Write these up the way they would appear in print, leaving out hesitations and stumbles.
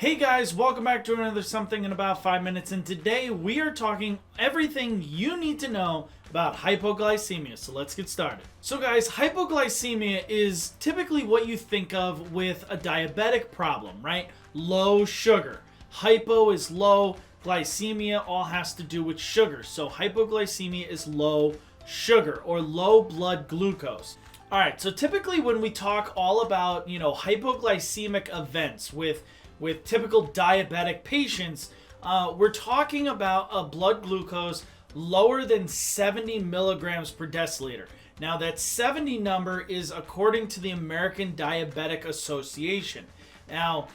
Hey guys, welcome back to another Something in About 5 Minutes, and today we are talking everything you need to know about hypoglycemia, so let's get started. So guys, hypoglycemia is typically what you think of with a diabetic problem, right? Low sugar. Hypo is low, glycemia all has to do with sugar, so hypoglycemia is low sugar or low blood glucose. Alright, so typically when we talk all about, hypoglycemic events with typical diabetic patients, we're talking about a blood glucose lower than 70 milligrams per deciliter. Now that 70 number is according to the American Diabetic Association. Now,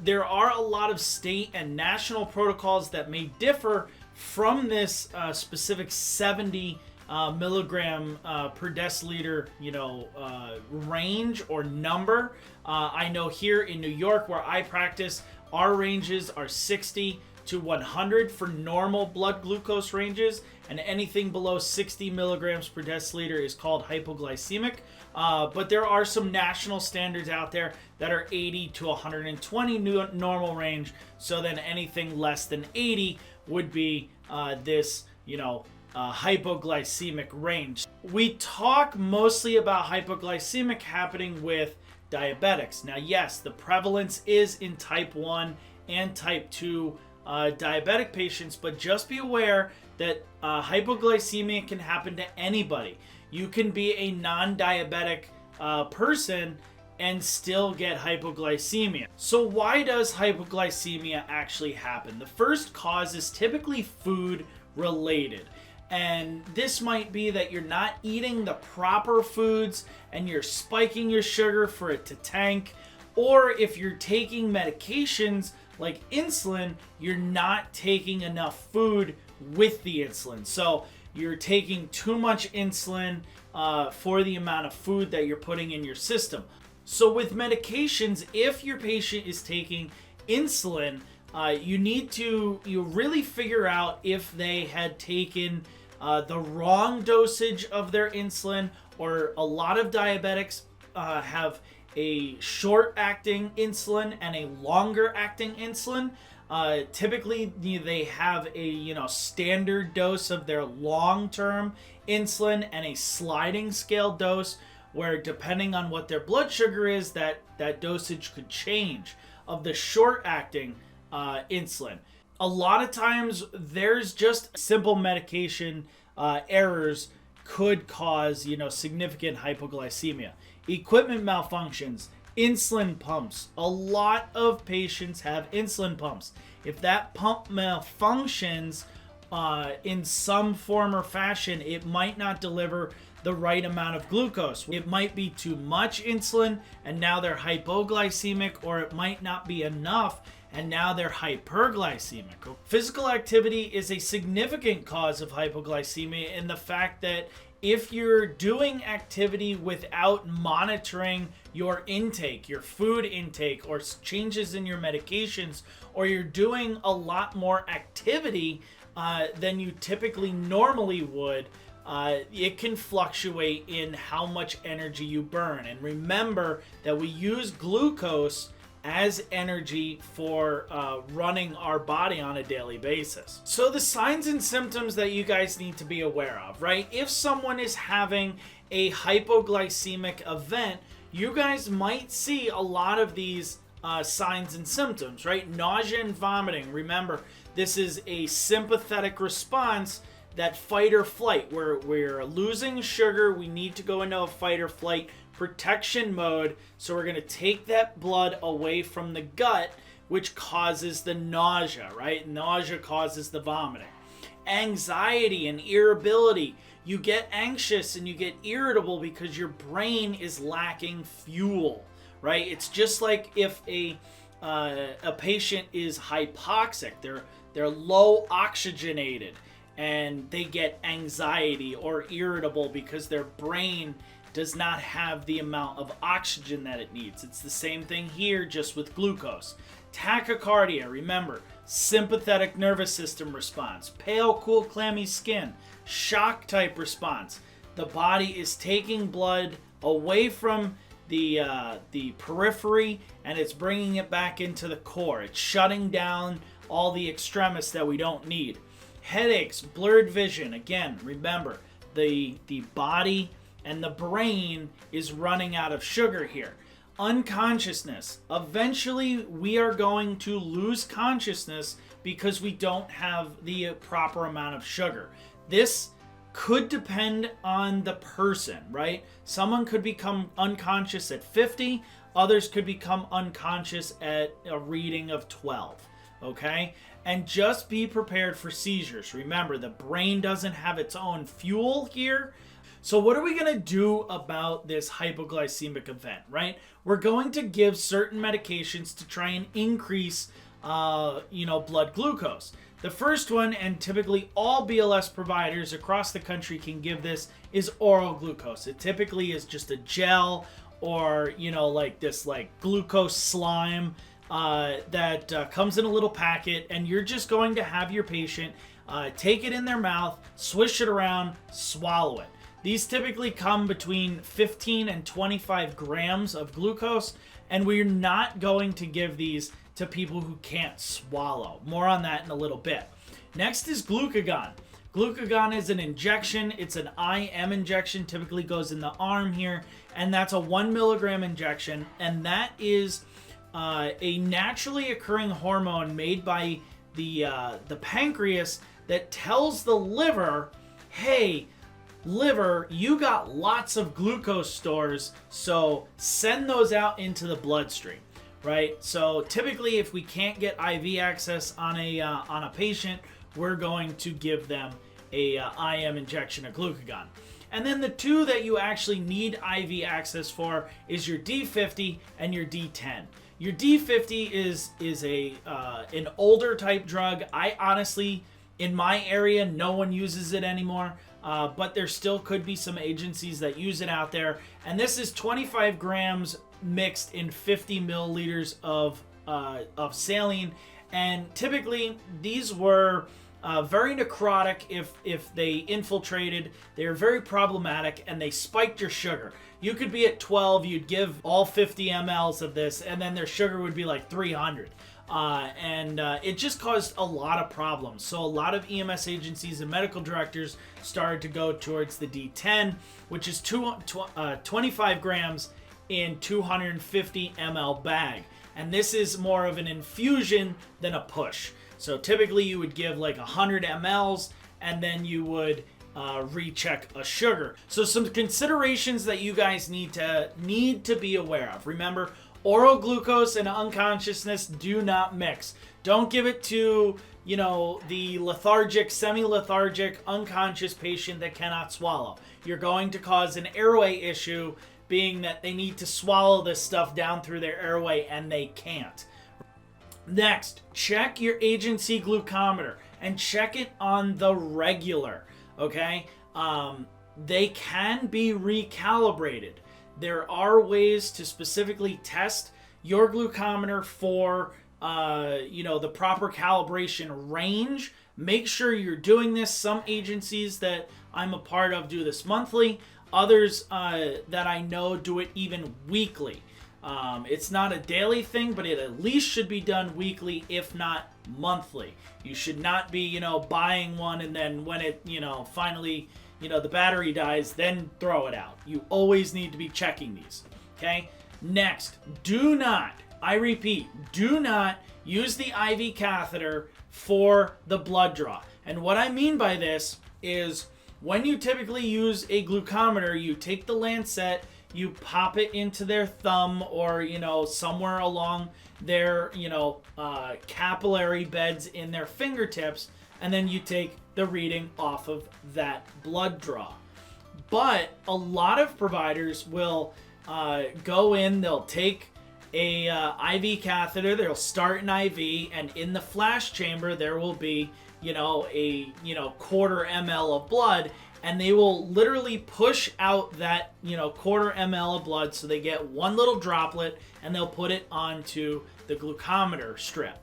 there are a lot of state and national protocols that may differ from this specific 70 milligram per deciliter, range or number. I know here in New York where I practice, our ranges are 60 to 100 for normal blood glucose ranges, and anything below 60 milligrams per deciliter is called hypoglycemic. But there are some national standards out there that are 80 to 120 normal range, so then anything less than 80 would be this, hypoglycemic range. We talk mostly about hypoglycemic happening with diabetics. Now, yes, the prevalence is in type 1 and type 2 diabetic patients, but just be aware that hypoglycemia can happen to anybody. You can be a non-diabetic person and still get hypoglycemia. So why does hypoglycemia actually happen? The first cause is typically food related. And this might be that you're not eating the proper foods and you're spiking your sugar for it to tank. Or if you're taking medications like insulin, you're not taking enough food with the insulin. So you're taking too much insulin for the amount of food that you're putting in your system. So with medications, if your patient is taking insulin, you really figure out if they had taken the wrong dosage of their insulin, or a lot of diabetics have a short-acting insulin and a longer-acting insulin. Typically, they have a standard dose of their long-term insulin and a sliding scale dose, where depending on what their blood sugar is, that dosage could change of the short-acting insulin. A lot of times there's just simple medication errors could cause significant hypoglycemia. Equipment malfunctions, insulin pumps. A lot of patients have insulin pumps. If that pump malfunctions in some form or fashion, it might not deliver the right amount of glucose. It might be too much insulin and now they're hypoglycemic, or it might not be enough and now they're hyperglycemic. Physical activity is a significant cause of hypoglycemia in the fact that if you're doing activity without monitoring your intake, your food intake, or changes in your medications, or you're doing a lot more activity than you typically normally would, it can fluctuate in how much energy you burn. And remember that we use glucose as energy for running our body on a daily basis. So the signs and symptoms that you guys need to be aware of, right? If someone is having a hypoglycemic event, you guys might see a lot of these signs and symptoms, right? Nausea and vomiting. Remember, this is a sympathetic response, that fight or flight, where we're losing sugar, we need to go into a fight or flight protection mode, so we're going to take that blood away from the gut, which causes the nausea, right? Nausea causes the vomiting. Anxiety and irritability. You get anxious and you get irritable because your brain is lacking fuel, right? It's just like if a patient is hypoxic, they're low oxygenated, and they get anxiety or irritable because their brain does not have the amount of oxygen that it needs. It's the same thing here, just with glucose. Tachycardia, remember, sympathetic nervous system response. Pale, cool, clammy skin, shock type response. The body is taking blood away from the periphery, and it's bringing it back into the core. It's shutting down all the extremis that we don't need. Headaches, blurred vision. Again, remember, the body and the brain is running out of sugar here. Unconsciousness. Eventually, we are going to lose consciousness because we don't have the proper amount of sugar. This could depend on the person, right? Someone could become unconscious at 50, others could become unconscious at a reading of 12, okay? And just be prepared for seizures. Remember, the brain doesn't have its own fuel here. So what are we going to do about this hypoglycemic event, right? We're going to give certain medications to try and increase, blood glucose. The first one, and typically all BLS providers across the country can give this, is oral glucose. It typically is just a gel or, like this glucose slime that comes in a little packet, and you're just going to have your patient take it in their mouth, swish it around, swallow it. These typically come between 15 and 25 grams of glucose, and we're not going to give these to people who can't swallow. More on that in a little bit. Next is glucagon. Glucagon is an injection. It's an IM injection, typically goes in the arm here, and that's a 1 milligram injection, and that is a naturally occurring hormone made by the pancreas that tells the liver, hey, liver, you got lots of glucose stores, so send those out into the bloodstream. Right, so typically, if we can't get IV access on a patient, we're going to give them a IM injection of glucagon. And then the two that you actually need IV access for is your D50 and your D10. Your D50 is an older type drug. I honestly, in my area, no one uses it anymore. But there still could be some agencies that use it out there. And this is 25 grams mixed in 50 milliliters of saline. And typically, these were very necrotic if they infiltrated. They were very problematic, and they spiked your sugar. You could be at 12, you'd give all 50 mLs of this, and then their sugar would be like 300. It just caused a lot of problems. So a lot of EMS agencies and medical directors started to go towards the D10, which is 25 grams in 250 ml bag. And this is more of an infusion than a push. So typically you would give like 100 mLs, and then you would recheck a sugar. So some considerations that you guys need to be aware of. Remember, oral glucose and unconsciousness do not mix. Don't give it to, the lethargic, semi-lethargic, unconscious patient that cannot swallow. You're going to cause an airway issue, being that they need to swallow this stuff down through their airway and they can't. Next, check your agency glucometer and check it on the regular, okay? They can be recalibrated. There are ways to specifically test your glucometer for, the proper calibration range. Make sure you're doing this. Some agencies that I'm a part of do this monthly. Others that I know do it even weekly. It's not a daily thing, but it at least should be done weekly, if not monthly. You should not be, buying one and then when it, finally, the battery dies, then throw it out. You always need to be checking these, okay? Next, do not use the IV catheter for the blood draw. And what I mean by this is when you typically use a glucometer, you take the lancet, you pop it into their thumb or, somewhere along their, capillary beds in their fingertips, and then you take the reading off of that blood draw. But a lot of providers will go in, they'll take a IV catheter, they'll start an IV, and in the flash chamber there will be, a quarter ml of blood, and they will literally push out that, quarter ml of blood, so they get one little droplet, and they'll put it onto the glucometer strip.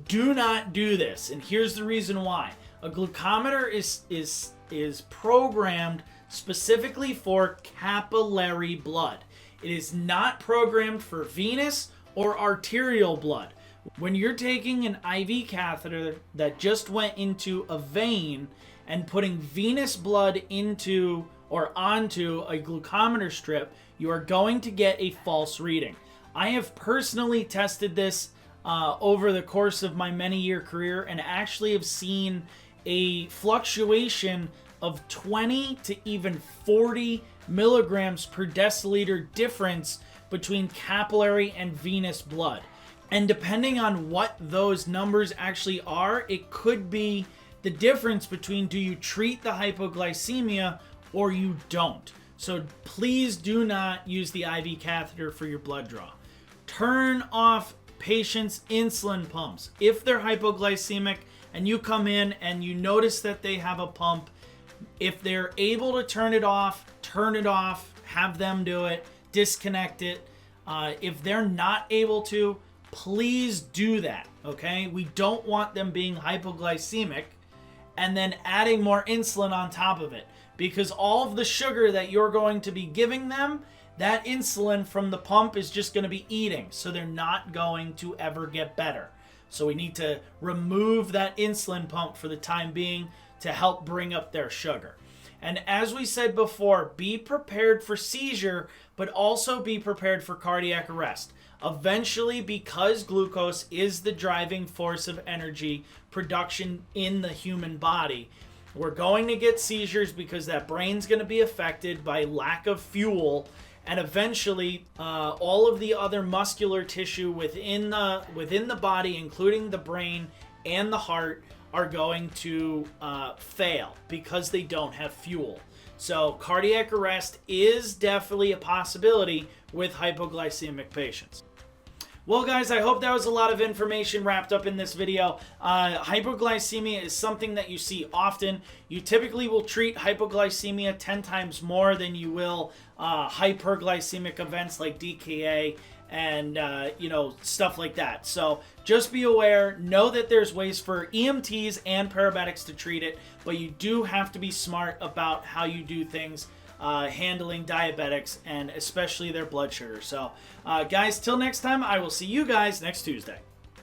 Do not do this, and here's the reason why. A glucometer is programmed specifically for capillary blood. It is not programmed for venous or arterial blood. When you're taking an IV catheter that just went into a vein and putting venous blood into or onto a glucometer strip, you are going to get a false reading. I have personally tested this over the course of my many-year career and actually have seen a fluctuation of 20 to even 40 milligrams per deciliter difference between capillary and venous blood. And depending on what those numbers actually are, it could be the difference between do you treat the hypoglycemia or you don't. So please do not use the IV catheter for your blood draw. Turn off patients' insulin pumps. If they're hypoglycemic and you come in and you notice that they have a pump, if they're able to turn it off, have them do it, disconnect it. If they're not able to, please do that, okay? We don't want them being hypoglycemic and then adding more insulin on top of it, because all of the sugar that you're going to be giving them, that insulin from the pump is just going to be eating, so they're not going to ever get better. So we need to remove that insulin pump for the time being to help bring up their sugar. And as we said before, be prepared for seizure, but also be prepared for cardiac arrest. Eventually, because glucose is the driving force of energy production in the human body, we're going to get seizures because that brain's going to be affected by lack of fuel, and eventually all of the other muscular tissue within the body, including the brain and the heart, are going to fail because they don't have fuel. So cardiac arrest is definitely a possibility with hypoglycemic patients. Well, guys, I hope that was a lot of information wrapped up in this video. Hypoglycemia is something that you see often. You typically will treat hypoglycemia 10 times more than you will hyperglycemic events like DKA and stuff like that. So just be aware, know that there's ways for EMTs and paramedics to treat it, but you do have to be smart about how you do things handling diabetics and especially their blood sugar. So guys, till next time, I will see you guys next Tuesday.